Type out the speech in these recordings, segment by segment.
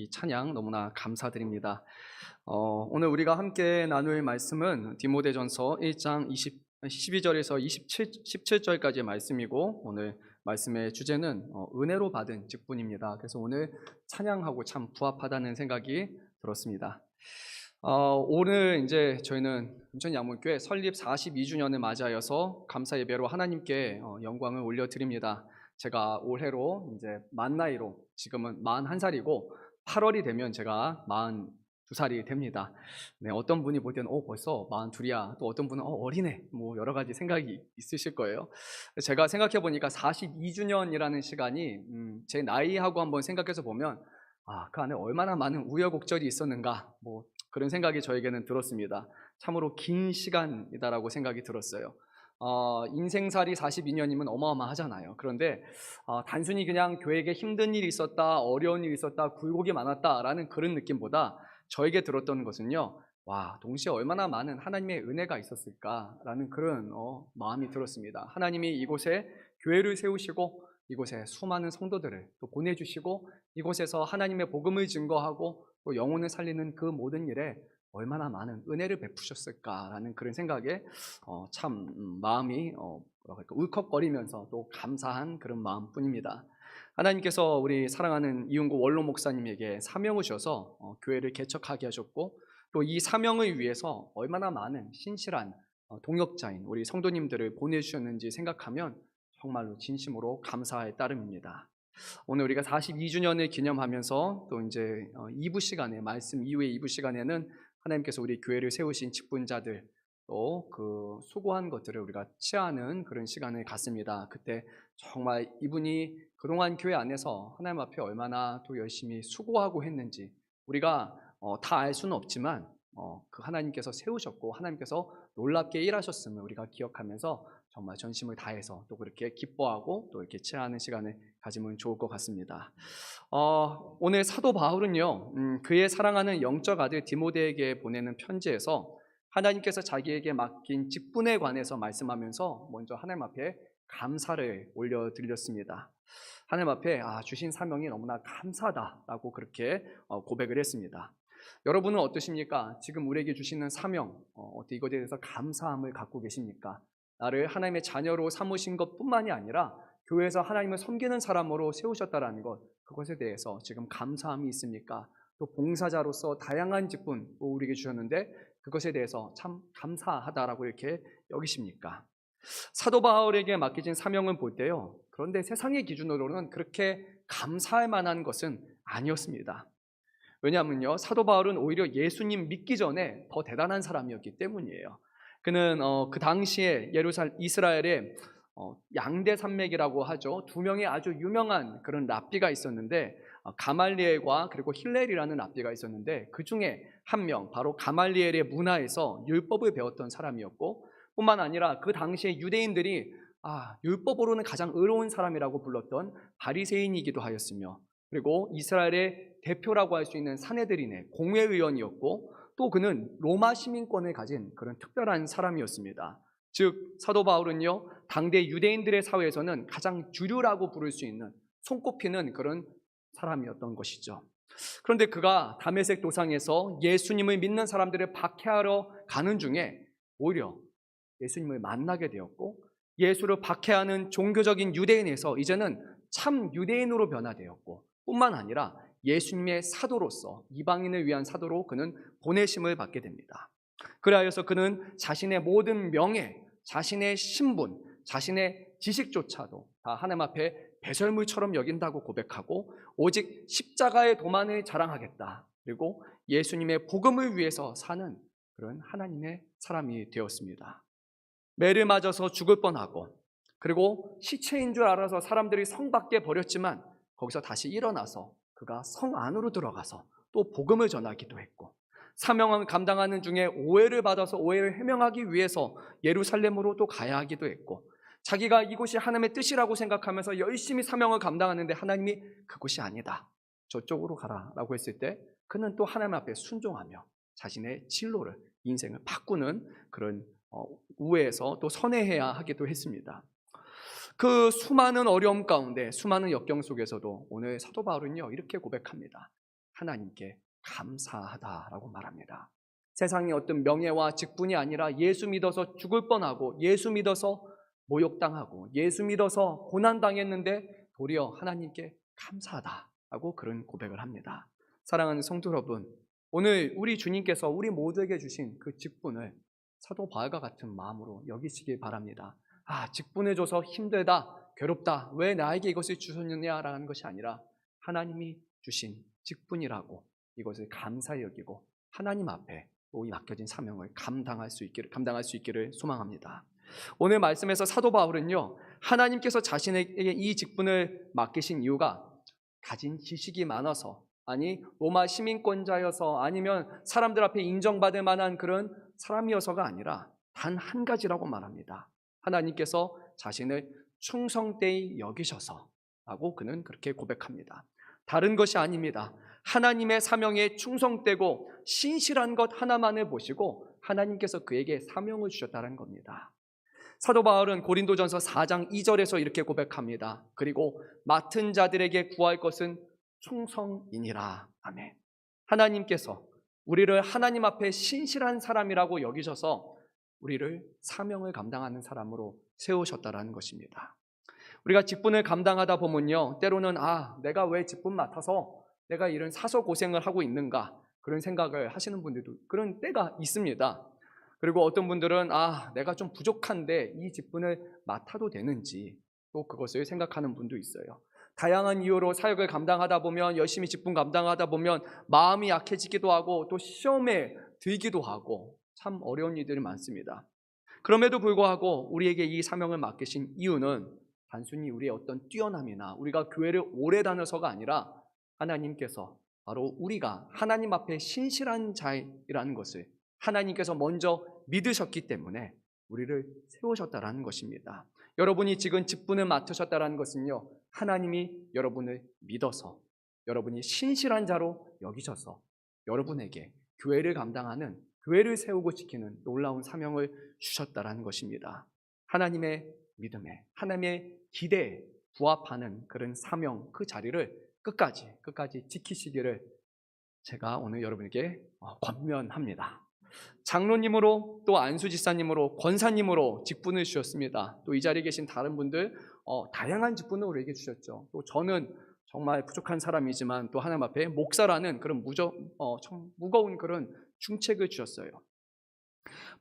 이 찬양 너무나 감사드립니다. 오늘 우리가 함께 나눌 말씀은 디모데전서 1장 12절에서 17절까지의 말씀이고, 오늘 말씀의 주제는 은혜로 받은 직분입니다. 그래서 오늘 찬양하고 참 부합하다는 생각이 들었습니다. 오늘 이제 저희는 인천양문교회 설립 42주년을 맞이하여서 감사 예배로 하나님께 영광을 올려드립니다. 제가 올해로 이제 만 나이로 지금은 41살이고 8월이 되면 제가 42살이 됩니다. 네, 어떤 분이 볼 때는 벌써 42이야, 또 어떤 분은 어리네, 뭐 여러 가지 생각이 있으실 거예요. 제가 생각해 보니까 42주년이라는 시간이 제 나이하고 한번 생각해서 보면 그 안에 얼마나 많은 우여곡절이 있었는가, 뭐 그런 생각이 저에게는 들었습니다. 참으로 긴 시간이다라고 생각이 들었어요. 인생살이 42년이면 어마어마하잖아요. 그런데 단순히 그냥 교회에 힘든 일이 있었다, 어려운 일이 있었다, 굴곡이 많았다라는 그런 느낌보다 저에게 들었던 것은요, 동시에 얼마나 많은 하나님의 은혜가 있었을까라는 그런 마음이 들었습니다. 하나님이 이곳에 교회를 세우시고 이곳에 수많은 성도들을 또 보내주시고 이곳에서 하나님의 복음을 증거하고 또 영혼을 살리는 그 모든 일에 얼마나 많은 은혜를 베푸셨을까라는 그런 생각에 참 마음이 울컥거리면서 또 감사한 그런 마음뿐입니다. 하나님께서 우리 사랑하는 이윤구 원로 목사님에게 사명을 주셔서 교회를 개척하게 하셨고, 또 이 사명을 위해서 얼마나 많은 신실한 동역자인 우리 성도님들을 보내주셨는지 생각하면 정말로 진심으로 감사의 따름입니다. 오늘 우리가 42주년을 기념하면서 또 이제 2부 시간에, 말씀 이후의 2부 시간에는 하나님께서 우리 교회를 세우신 직분자들 또 그 수고한 것들을 우리가 치하는 그런 시간을 갖습니다. 그때 정말 이분이 그동안 교회 안에서 하나님 앞에 얼마나 또 열심히 수고하고 했는지 우리가 다 알 수는 없지만 그 하나님께서 세우셨고 하나님께서 놀랍게 일하셨음을 우리가 기억하면서 정말 전심을 다해서 또 그렇게 기뻐하고 또 이렇게 치하는 시간을 가지면 좋을 것 같습니다. 오늘 사도 바울은요, 그의 사랑하는 영적 아들 디모데에게 보내는 편지에서 하나님께서 자기에게 맡긴 직분에 관해서 말씀하면서 먼저 하나님 앞에 감사를 올려드렸습니다. 하나님 앞에 주신 사명이 너무나 감사하다라고 그렇게 고백을 했습니다. 여러분은 어떠십니까? 지금 우리에게 주시는 사명, 어떻게 이것에 대해서 감사함을 갖고 계십니까? 나를 하나님의 자녀로 삼으신 것뿐만이 아니라 교회에서 하나님을 섬기는 사람으로 세우셨다는 것, 그것에 대해서 지금 감사함이 있습니까? 또 봉사자로서 다양한 직분 우리에게 주셨는데 그것에 대해서 참 감사하다라고 이렇게 여기십니까? 사도 바울에게 맡겨진 사명을 볼 때요, 그런데 세상의 기준으로는 그렇게 감사할 만한 것은 아니었습니다. 왜냐하면요, 사도 바울은 오히려 예수님 믿기 전에 더 대단한 사람이었기 때문이에요. 그는 그 당시에 이스라엘에 양대 산맥이라고 하죠. 두 명의 아주 유명한 그런 랍비가 있었는데, 가말리엘과 그리고 힐렐이라는 랍비가 있었는데, 그 중에 한 명, 바로 가말리엘의 문화에서 율법을 배웠던 사람이었고, 뿐만 아니라 그 당시에 유대인들이 율법으로는 가장 의로운 사람이라고 불렀던 바리새인이기도 하였으며, 그리고 이스라엘의 대표라고 할 수 있는 산헤드린의 공회의원이었고, 또 그는 로마 시민권을 가진 그런 특별한 사람이었습니다. 즉 사도 바울은요, 당대 유대인들의 사회에서는 가장 주류라고 부를 수 있는, 손꼽히는 그런 사람이었던 것이죠. 그런데 그가 다메섹 도상에서 예수님을 믿는 사람들을 박해하러 가는 중에 오히려 예수님을 만나게 되었고, 예수를 박해하는 종교적인 유대인에서 이제는 참 유대인으로 변화되었고, 뿐만 아니라 예수님의 사도로서, 이방인을 위한 사도로 그는 보내심을 받게 됩니다. 그리하여서 그는 자신의 모든 명예, 자신의 신분, 자신의 지식조차도 다 하나님 앞에 배설물처럼 여긴다고 고백하고, 오직 십자가의 도만을 자랑하겠다, 그리고 예수님의 복음을 위해서 사는 그런 하나님의 사람이 되었습니다. 매를 맞아서 죽을 뻔하고, 그리고 시체인 줄 알아서 사람들이 성 밖에 버렸지만 거기서 다시 일어나서 그가 성 안으로 들어가서 또 복음을 전하기도 했고, 사명을 감당하는 중에 오해를 받아서 오해를 해명하기 위해서 예루살렘으로 또 가야 하기도 했고, 자기가 이곳이 하나님의 뜻이라고 생각하면서 열심히 사명을 감당하는데 하나님이 그곳이 아니다, 저쪽으로 가라라고 했을 때 그는 또 하나님 앞에 순종하며 자신의 진로를, 인생을 바꾸는 그런 우회에서 또 선회해야 하기도 했습니다. 그 수많은 어려움 가운데, 수많은 역경 속에서도 오늘 사도 바울은요, 이렇게 고백합니다. 하나님께 감사하다라고 말합니다. 세상의 어떤 명예와 직분이 아니라 예수 믿어서 죽을 뻔하고 예수 믿어서 모욕당하고 예수 믿어서 고난당했는데 도리어 하나님께 감사하다라고 그런 고백을 합니다. 사랑하는 성도 여러분, 오늘 우리 주님께서 우리 모두에게 주신 그 직분을 사도 바울과 같은 마음으로 여기시길 바랍니다. 직분을 줘서 힘들다, 괴롭다, 왜 나에게 이것을 주셨느냐라는 것이 아니라 하나님이 주신 직분이라고 이것을 감사히 여기고 하나님 앞에 이 맡겨진 사명을 감당할 수 있기를 소망합니다. 오늘 말씀에서 사도 바울은요, 하나님께서 자신에게 이 직분을 맡기신 이유가 가진 지식이 많아서, 아니 로마 시민권자여서, 아니면 사람들 앞에 인정받을 만한 그런 사람이어서가 아니라 단 한 가지라고 말합니다. 하나님께서 자신을 충성되이 여기셔서 라고 그는 그렇게 고백합니다. 다른 것이 아닙니다. 하나님의 사명에 충성되고 신실한 것 하나만을 보시고 하나님께서 그에게 사명을 주셨다는 겁니다. 사도 바울은 고린도전서 4장 2절에서 이렇게 고백합니다. 그리고 맡은 자들에게 구할 것은 충성이니라. 아멘. 하나님께서 우리를 하나님 앞에 신실한 사람이라고 여기셔서 우리를 사명을 감당하는 사람으로 세우셨다는 것입니다. 우리가 직분을 감당하다 보면요, 때로는 내가 왜 직분 맡아서 내가 이런 사서 고생을 하고 있는가, 그런 생각을 하시는 분들도 그런 때가 있습니다. 그리고 어떤 분들은 내가 좀 부족한데 이 직분을 맡아도 되는지 또 그것을 생각하는 분도 있어요. 다양한 이유로 사역을 감당하다 보면, 열심히 직분 감당하다 보면 마음이 약해지기도 하고 또 시험에 들기도 하고 참 어려운 일들이 많습니다. 그럼에도 불구하고 우리에게 이 사명을 맡기신 이유는 단순히 우리의 어떤 뛰어남이나 우리가 교회를 오래 다녀서가 아니라 하나님께서 바로 우리가 하나님 앞에 신실한 자이라는 것을 하나님께서 먼저 믿으셨기 때문에 우리를 세우셨다라는 것입니다. 여러분이 지금 직분을 맡으셨다라는 것은요, 하나님이 여러분을 믿어서 여러분이 신실한 자로 여기셔서 여러분에게 교회를 감당하는, 교회를 세우고 지키는 놀라운 사명을 주셨다라는 것입니다. 하나님의 믿음에, 하나님의 기대에 부합하는 그런 사명, 그 자리를 끝까지 지키시기를 제가 오늘 여러분에게 권면합니다. 장로님으로 또 안수지사님으로 권사님으로 직분을 주셨습니다. 또 이 자리에 계신 다른 분들 다양한 직분을 우리에게 주셨죠. 또 저는 정말 부족한 사람이지만 또 하나님 앞에 목사라는 그런 무거운 그런 중책을 주셨어요.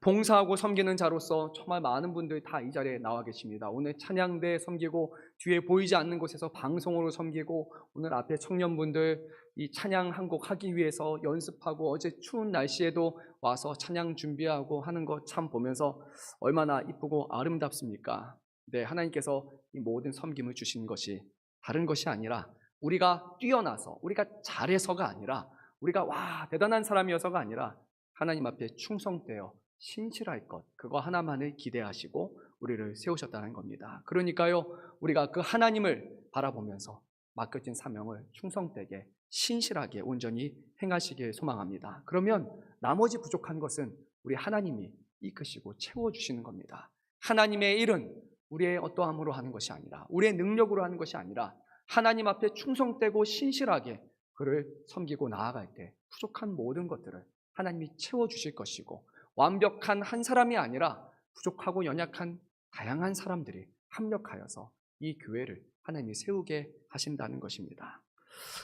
봉사하고 섬기는 자로서 정말 많은 분들이 다 이 자리에 나와 계십니다. 오늘 찬양대 섬기고 뒤에 보이지 않는 곳에서 방송으로 섬기고, 오늘 앞에 청년분들 이 찬양 한 곡 하기 위해서 연습하고 어제 추운 날씨에도 와서 찬양 준비하고 하는 것 참 보면서 얼마나 이쁘고 아름답습니까? 네, 하나님께서 이 모든 섬김을 주신 것이 다른 것이 아니라 우리가 뛰어나서 우리가 잘해서가 아니라 우리가 대단한 사람이어서가 아니라 하나님 앞에 충성되어 신실할 것, 그거 하나만을 기대하시고 우리를 세우셨다는 겁니다. 그러니까요, 우리가 그 하나님을 바라보면서 맡겨진 사명을 충성되게 신실하게 온전히 행하시길 소망합니다. 그러면 나머지 부족한 것은 우리 하나님이 이끄시고 채워주시는 겁니다. 하나님의 일은 우리의 어떠함으로 하는 것이 아니라, 우리의 능력으로 하는 것이 아니라 하나님 앞에 충성되고 신실하게 그를 섬기고 나아갈 때 부족한 모든 것들을 하나님이 채워주실 것이고, 완벽한 한 사람이 아니라 부족하고 연약한 다양한 사람들이 합력하여서 이 교회를 하나님이 세우게 하신다는 것입니다.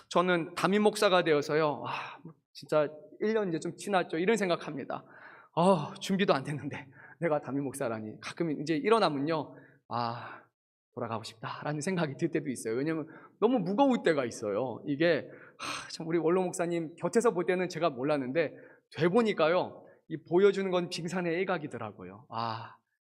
저는 담임 목사가 되어서요, 진짜 1년 이제 좀 지났죠. 이런 생각합니다. 준비도 안 됐는데 내가 담임 목사라니. 가끔 이제 일어나면요, 돌아가고 싶다라는 생각이 들 때도 있어요. 왜냐하면 너무 무거울 때가 있어요. 이게 참 우리 원로 목사님 곁에서 볼 때는 제가 몰랐는데 돼 보니까요, 이 보여주는 건 빙산의 일각이더라고요.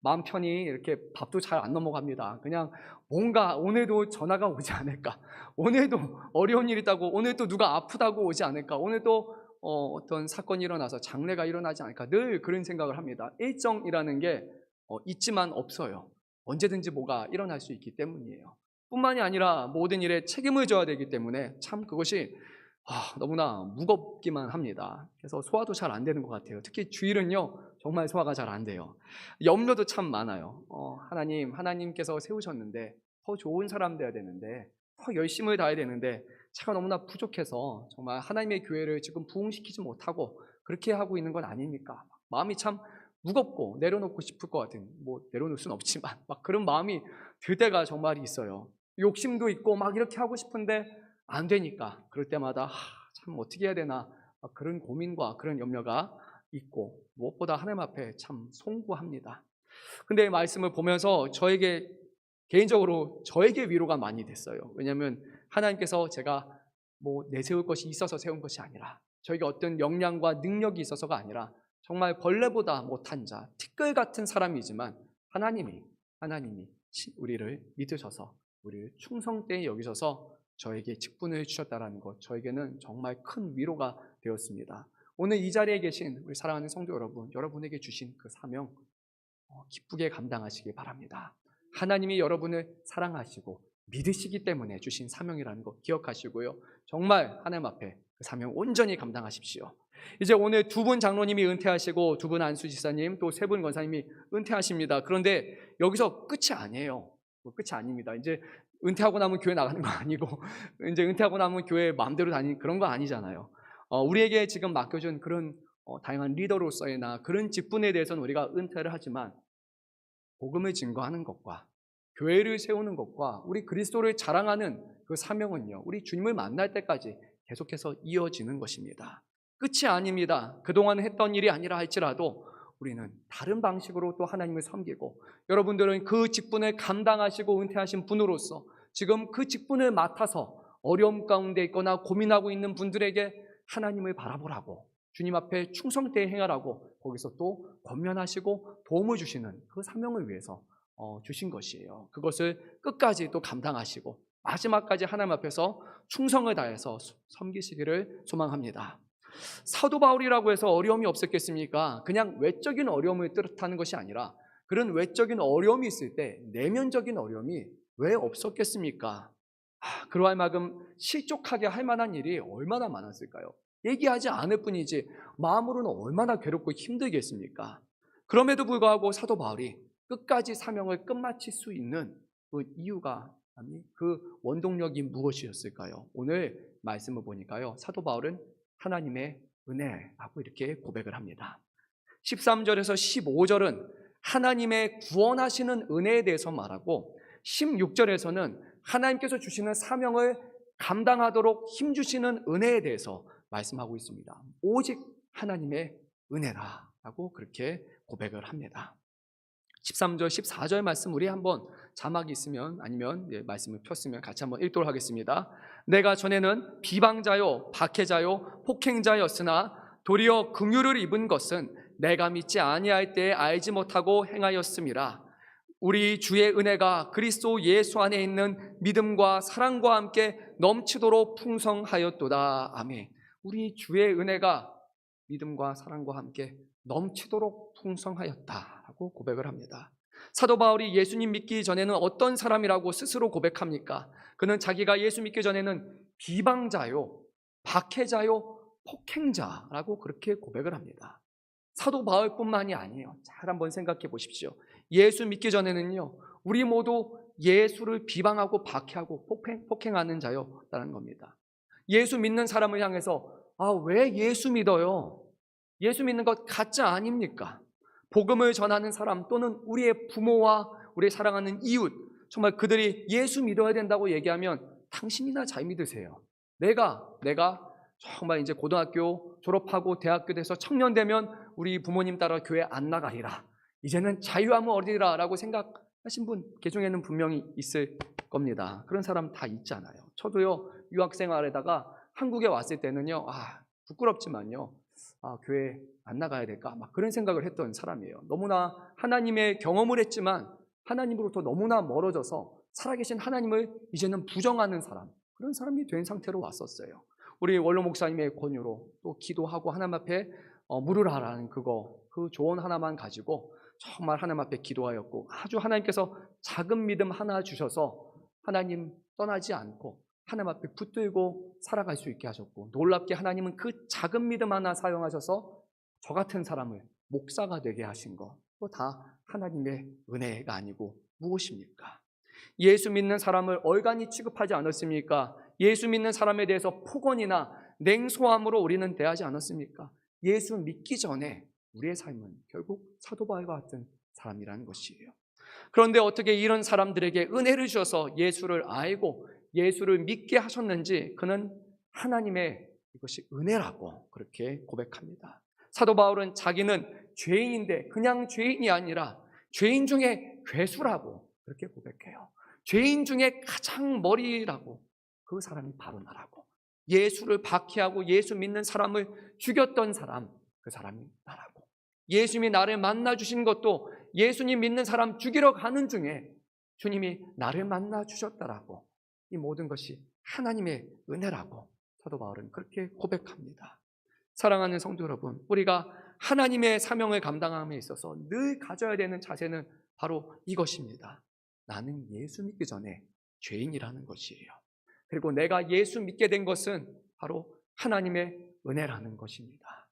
마음 편히 이렇게 밥도 잘 안 넘어갑니다. 그냥 뭔가 오늘도 전화가 오지 않을까, 오늘도 어려운 일이 있다고, 오늘 또 누가 아프다고 오지 않을까, 오늘 또 어떤 사건이 일어나서 장례가 일어나지 않을까, 늘 그런 생각을 합니다. 일정이라는 게 있지만 없어요. 언제든지 뭐가 일어날 수 있기 때문이에요. 뿐만이 아니라 모든 일에 책임을 져야 되기 때문에 참 그것이 너무나 무겁기만 합니다. 그래서 소화도 잘 안 되는 것 같아요. 특히 주일은요, 정말 소화가 잘 안 돼요. 염려도 참 많아요. 하나님께서 세우셨는데 더 좋은 사람 돼야 되는데, 더 열심을 다해야 되는데 차가 너무나 부족해서 정말 하나님의 교회를 지금 부흥시키지 못하고 그렇게 하고 있는 건 아닙니까? 마음이 참 무겁고 내려놓고 싶을 것 같은, 뭐 내려놓을 수는 없지만 막 그런 마음이 들 때가 정말 있어요. 욕심도 있고 막 이렇게 하고 싶은데 안 되니까 그럴 때마다 참 어떻게 해야 되나 그런 고민과 그런 염려가 있고, 무엇보다 하나님 앞에 참 송구합니다. 근데 이 말씀을 보면서 저에게 개인적으로 저에게 위로가 많이 됐어요. 왜냐하면 하나님께서 제가 뭐 내세울 것이 있어서 세운 것이 아니라, 저에게 어떤 역량과 능력이 있어서가 아니라 정말 벌레보다 못한 자, 티끌 같은 사람이지만 하나님이 우리를 믿으셔서 우리를 충성되이 여기셔서 저에게 직분을 주셨다는 것, 저에게는 정말 큰 위로가 되었습니다. 오늘 이 자리에 계신 우리 사랑하는 성도 여러분, 여러분에게 주신 그 사명 기쁘게 감당하시기 바랍니다. 하나님이 여러분을 사랑하시고 믿으시기 때문에 주신 사명이라는 거 기억하시고요. 정말 하나님 앞에 그 사명 온전히 감당하십시오. 이제 오늘 두 분 장로님이 은퇴하시고 두 분 안수지사님 또 세 분 권사님이 은퇴하십니다. 그런데 여기서 끝이 아니에요. 끝이 아닙니다. 이제 은퇴하고 나면 교회 나가는 거 아니고 이제 은퇴하고 나면 교회 마음대로 다니는 그런 거 아니잖아요. 우리에게 지금 맡겨준 그런 다양한 리더로서의나 그런 직분에 대해서는 우리가 은퇴를 하지만 복음을 증거하는 것과 교회를 세우는 것과 우리 그리스도를 자랑하는 그 사명은요, 우리 주님을 만날 때까지 계속해서 이어지는 것입니다. 끝이 아닙니다. 그동안 했던 일이 아니라 할지라도 우리는 다른 방식으로 또 하나님을 섬기고, 여러분들은 그 직분을 감당하시고 은퇴하신 분으로서 지금 그 직분을 맡아서 어려움 가운데 있거나 고민하고 있는 분들에게 하나님을 바라보라고, 주님 앞에 충성되이 행하라고 거기서 또 권면하시고 도움을 주시는 그 사명을 위해서 주신 것이에요. 그것을 끝까지 또 감당하시고 마지막까지 하나님 앞에서 충성을 다해서 섬기시기를 소망합니다. 사도 바울이라고 해서 어려움이 없었겠습니까? 그냥 외적인 어려움을 뜻하는 것이 아니라 그런 외적인 어려움이 있을 때 내면적인 어려움이 왜 없었겠습니까? 그러할 만큼 실족하게 할 만한 일이 얼마나 많았을까요? 얘기하지 않을 뿐이지 마음으로는 얼마나 괴롭고 힘들겠습니까? 그럼에도 불구하고 사도 바울이 끝까지 사명을 끝마칠 수 있는 그 이유가, 아니 그 원동력이 무엇이었을까요? 오늘 말씀을 보니까요, 사도 바울은 하나님의 은혜라고 이렇게 고백을 합니다. 13절에서 15절은 하나님의 구원하시는 은혜에 대해서 말하고, 16절에서는 하나님께서 주시는 사명을 감당하도록 힘주시는 은혜에 대해서 말씀하고 있습니다. 오직 하나님의 은혜라고 그렇게 고백을 합니다. 13절, 14절 말씀 우리 한번 자막이 있으면 아니면 말씀을 폈으면 같이 한번 읽도록 하겠습니다. 내가 전에는 비방자요 박해자요 폭행자였으나 도리어 긍휼을 입은 것은 내가 믿지 아니할 때에 알지 못하고 행하였음이라. 우리 주의 은혜가 그리스도 예수 안에 있는 믿음과 사랑과 함께 넘치도록 풍성하였도다. 아멘. 우리 주의 은혜가 믿음과 사랑과 함께 넘치도록 풍성하였다라고 고백을 합니다. 사도 바울이 예수님 믿기 전에는 어떤 사람이라고 스스로 고백합니까? 그는 자기가 예수 믿기 전에는 비방자요, 박해자요, 폭행자라고 그렇게 고백을 합니다. 사도 바울뿐만이 아니에요. 잘 한번 생각해 보십시오. 예수 믿기 전에는요, 우리 모두 예수를 비방하고 박해하고 폭행하는 자였다는 겁니다. 예수 믿는 사람을 향해서 왜 예수 믿어요? 예수 믿는 것 가짜 아닙니까? 복음을 전하는 사람 또는 우리의 부모와 우리 사랑하는 이웃, 정말 그들이 예수 믿어야 된다고 얘기하면 당신이나 잘 믿으세요. 내가 정말 이제 고등학교 졸업하고 대학교 돼서 청년 되면 우리 부모님 따라 교회 안 나가리라, 이제는 자유하면 어디라 라고 생각하신 분 개중에는 분명히 있을 겁니다. 그런 사람 다 있잖아요. 저도요, 유학생활에다가 한국에 왔을 때는요, 부끄럽지만요, 교회 안 나가야 될까 막 그런 생각을 했던 사람이에요. 너무나 하나님의 경험을 했지만 하나님으로부터 너무나 멀어져서 살아계신 하나님을 이제는 부정하는 사람, 그런 사람이 된 상태로 왔었어요. 우리 원로 목사님의 권유로 또 기도하고 하나님 앞에 물을 하라는 그 조언 하나만 가지고 정말 하나님 앞에 기도하였고, 아주 하나님께서 작은 믿음 하나 주셔서 하나님 떠나지 않고 하나님 앞에 붙들고 살아갈 수 있게 하셨고, 놀랍게 하나님은 그 작은 믿음 하나 사용하셔서 저 같은 사람을 목사가 되게 하신 거, 그거 다 하나님의 은혜가 아니고 무엇입니까? 예수 믿는 사람을 얼간히 취급하지 않았습니까? 예수 믿는 사람에 대해서 폭언이나 냉소함으로 우리는 대하지 않았습니까? 예수 믿기 전에 우리의 삶은 결국 사도 바울과 같은 사람이라는 것이에요. 그런데 어떻게 이런 사람들에게 은혜를 주셔서 예수를 알고 예수를 믿게 하셨는지 그는 하나님의 이것이 은혜라고 그렇게 고백합니다. 사도 바울은 자기는 죄인인데 그냥 죄인이 아니라 죄인 중에 괴수라고 그렇게 고백해요. 죄인 중에 가장 머리라고, 그 사람이 바로 나라고, 예수를 박해하고 예수 믿는 사람을 죽였던 사람, 그 사람이 나라고, 예수님이 나를 만나 주신 것도 예수님 믿는 사람 죽이러 가는 중에 주님이 나를 만나 주셨다라고, 이 모든 것이 하나님의 은혜라고 사도 바울은 그렇게 고백합니다. 사랑하는 성도 여러분, 우리가 하나님의 사명을 감당함에 있어서 늘 가져야 되는 자세는 바로 이것입니다. 나는 예수 믿기 전에 죄인이라는 것이에요. 그리고 내가 예수 믿게 된 것은 바로 하나님의 은혜라는 것입니다.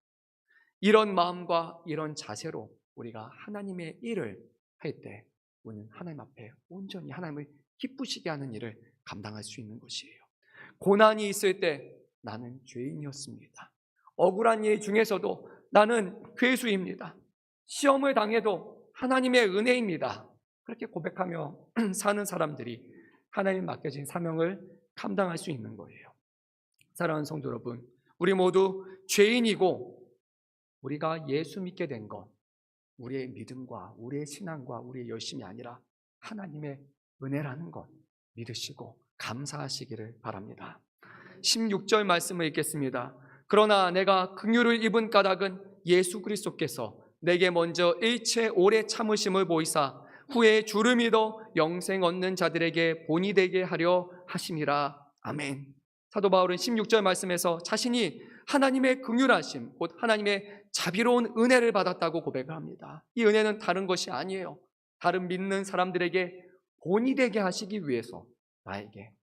이런 마음과 이런 자세로 우리가 하나님의 일을 할 때 우리는 하나님 앞에 온전히 하나님을 기쁘시게 하는 일을 감당할 수 있는 것이에요. 고난이 있을 때 나는 죄인이었습니다. 억울한 일 중에서도 나는 괴수입니다. 시험을 당해도 하나님의 은혜입니다. 그렇게 고백하며 사는 사람들이 하나님 맡겨진 사명을 감당할 수 있는 거예요. 사랑하는 성도 여러분, 우리 모두 죄인이고 우리가 예수 믿게 된 것, 우리의 믿음과 우리의 신앙과 우리의 열심이 아니라 하나님의 은혜라는 것 믿으시고 감사하시기를 바랍니다. 16절 말씀을 읽겠습니다. 그러나 내가 긍휼을 입은 까닭은 예수 그리스도께서 내게 먼저 일체 오래 참으심을 보이사 후에 주를 믿어 영생 얻는 자들에게 본이 되게 하려 하심이라. 아멘. 사도 바울은 16절 말씀에서 자신이 하나님의 긍휼하심, 곧 하나님의 자비로운 은혜를 받았다고 고백을 합니다. 이 은혜는 다른 것이 아니에요. 다른 믿는 사람들에게 본이 되게 하시기 위해서 나에게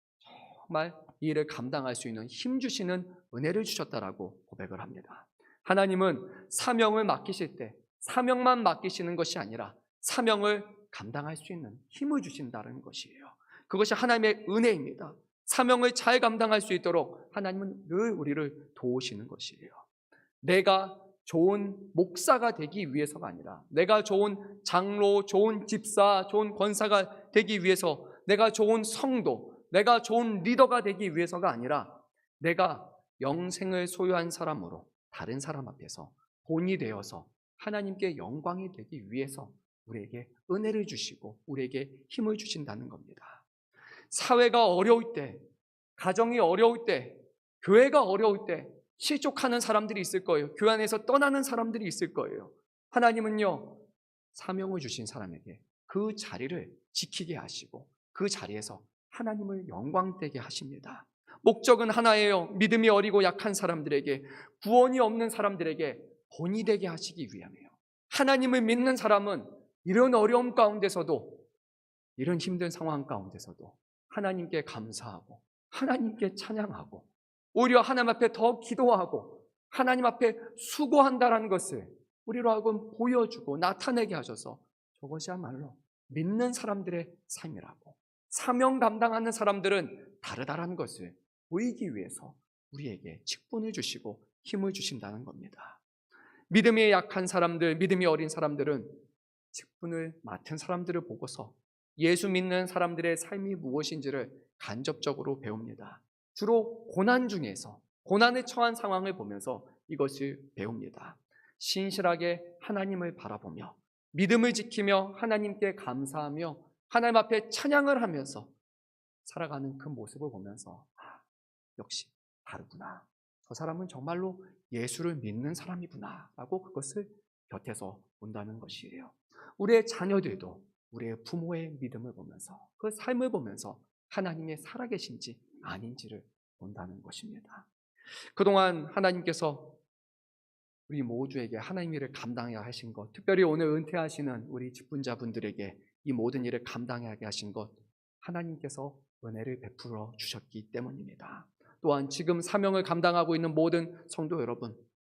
정말 이 일을 감당할 수 있는 힘 주시는 은혜를 주셨다라고 고백을 합니다. 하나님은 사명을 맡기실 때 사명만 맡기시는 것이 아니라 사명을 감당할 수 있는 힘을 주신다는 것이에요. 그것이 하나님의 은혜입니다. 사명을 잘 감당할 수 있도록 하나님은 늘 우리를 도우시는 것이에요. 내가 좋은 목사가 되기 위해서가 아니라, 내가 좋은 장로, 좋은 집사, 좋은 권사가 되기 위해서, 내가 좋은 성도, 내가 좋은 리더가 되기 위해서가 아니라 내가 영생을 소유한 사람으로 다른 사람 앞에서 본이 되어서 하나님께 영광이 되기 위해서 우리에게 은혜를 주시고 우리에게 힘을 주신다는 겁니다. 사회가 어려울 때, 가정이 어려울 때, 교회가 어려울 때 실족하는 사람들이 있을 거예요. 교회 안에서 떠나는 사람들이 있을 거예요. 하나님은요, 사명을 주신 사람에게 그 자리를 지키게 하시고 그 자리에서 하나님을 영광되게 하십니다. 목적은 하나예요. 믿음이 어리고 약한 사람들에게, 구원이 없는 사람들에게 본이 되게 하시기 위함이에요. 하나님을 믿는 사람은 이런 어려움 가운데서도, 이런 힘든 상황 가운데서도 하나님께 감사하고 하나님께 찬양하고 오히려 하나님 앞에 더 기도하고 하나님 앞에 수고한다는 것을 우리로 하여금 보여주고 나타내게 하셔서 저것이야말로 믿는 사람들의 삶이라고, 사명 감당하는 사람들은 다르다라는 것을 보이기 위해서 우리에게 직분을 주시고 힘을 주신다는 겁니다. 믿음이 약한 사람들, 믿음이 어린 사람들은 직분을 맡은 사람들을 보고서 예수 믿는 사람들의 삶이 무엇인지를 간접적으로 배웁니다. 주로 고난 중에서, 고난에 처한 상황을 보면서 이것을 배웁니다. 신실하게 하나님을 바라보며 믿음을 지키며 하나님께 감사하며 하나님 앞에 찬양을 하면서 살아가는 그 모습을 보면서 역시 다르구나, 저 사람은 정말로 예수를 믿는 사람이구나 라고 그것을 곁에서 본다는 것이에요. 우리의 자녀들도 우리의 부모의 믿음을 보면서 그 삶을 보면서 하나님의 살아계신지 아닌지를 본다는 것입니다. 그동안 하나님께서 우리 모두에게 하나님 일을 감당해야 하신 것, 특별히 오늘 은퇴하시는 우리 직분자분들에게 이 모든 일을 감당하게 하신 것, 하나님께서 은혜를 베풀어 주셨기 때문입니다. 또한 지금 사명을 감당하고 있는 모든 성도 여러분,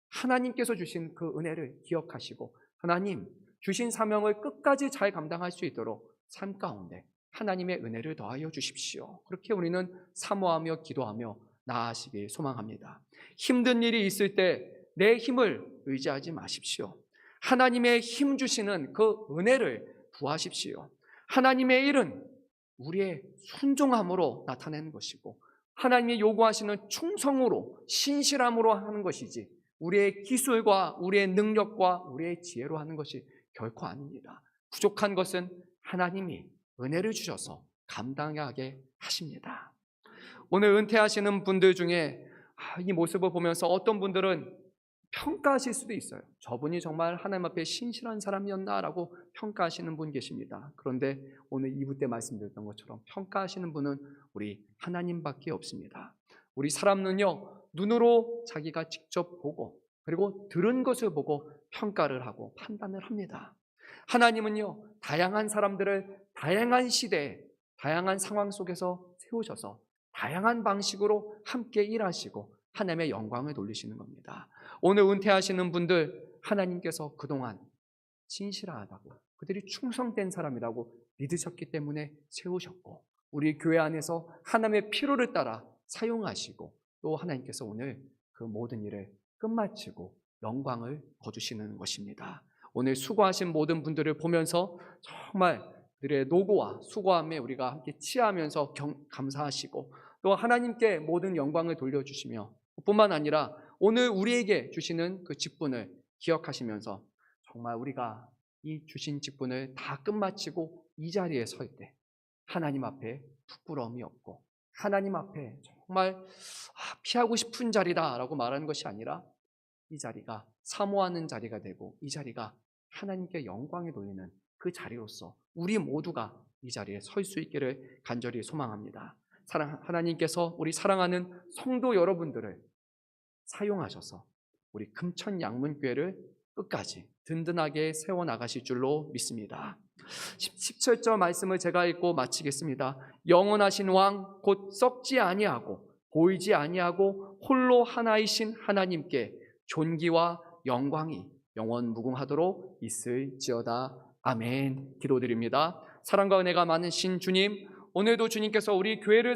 하나님께서 주신 그 은혜를 기억하시고 하나님 주신 사명을 끝까지 잘 감당할 수 있도록 삶 가운데 하나님의 은혜를 더하여 주십시오. 그렇게 우리는 사모하며 기도하며 나아가시길 소망합니다. 힘든 일이 있을 때 내 힘을 의지하지 마십시오. 하나님의 힘 주시는 그 은혜를 구하십시오. 하나님의 일은 우리의 순종함으로 나타내는 것이고 하나님이 요구하시는 충성으로 신실함으로 하는 것이지 우리의 기술과 우리의 능력과 우리의 지혜로 하는 것이 결코 아닙니다. 부족한 것은 하나님이 은혜를 주셔서 감당하게 하십니다. 오늘 은퇴하시는 분들 중에 이 모습을 보면서 어떤 분들은 평가하실 수도 있어요. 저분이 정말 하나님 앞에 신실한 사람이었나라고 평가하시는 분 계십니다. 그런데 오늘 2부 때 말씀드렸던 것처럼 평가하시는 분은 우리 하나님밖에 없습니다. 우리 사람은요, 눈으로 자기가 직접 보고 그리고 들은 것을 보고 평가를 하고 판단을 합니다. 하나님은요, 다양한 사람들을 다양한 시대에 다양한 상황 속에서 세우셔서 다양한 방식으로 함께 일하시고 하나님의 영광을 돌리시는 겁니다. 오늘 은퇴하시는 분들 하나님께서 그동안 진실하다고 그들이 충성된 사람이라고 믿으셨기 때문에 세우셨고 우리 교회 안에서 하나님의 필요를 따라 사용하시고 또 하나님께서 오늘 그 모든 일을 끝마치고 영광을 거두시는 것입니다. 오늘 수고하신 모든 분들을 보면서 정말 그들의 노고와 수고함에 우리가 함께 치하면서 감사하시고 또 하나님께 모든 영광을 돌려주시며 뿐만 아니라 오늘 우리에게 주시는 그 직분을 기억하시면서 정말 우리가 이 주신 직분을 다 끝마치고 이 자리에 설 때 하나님 앞에 부끄러움이 없고 하나님 앞에 정말 피하고 싶은 자리다라고 말하는 것이 아니라 이 자리가 사모하는 자리가 되고 이 자리가 하나님께 영광을 돌리는 그 자리로서 우리 모두가 이 자리에 설 수 있기를 간절히 소망합니다. 하나님께서 우리 사랑하는 성도 여러분들을 사용하셔서 우리 금천양문교회를 끝까지 든든하게 세워나가실 줄로 믿습니다. 17절 말씀을 제가 읽고 마치겠습니다. 영원하신 왕 곧 썩지 아니하고 보이지 아니하고 홀로 하나이신 하나님께 존귀와 영광이 영원 무궁하도록 있을지어다. 아멘. 기도드립니다. 사랑과 은혜가 많으신 주님, 오늘도 주님께서 우리 교회를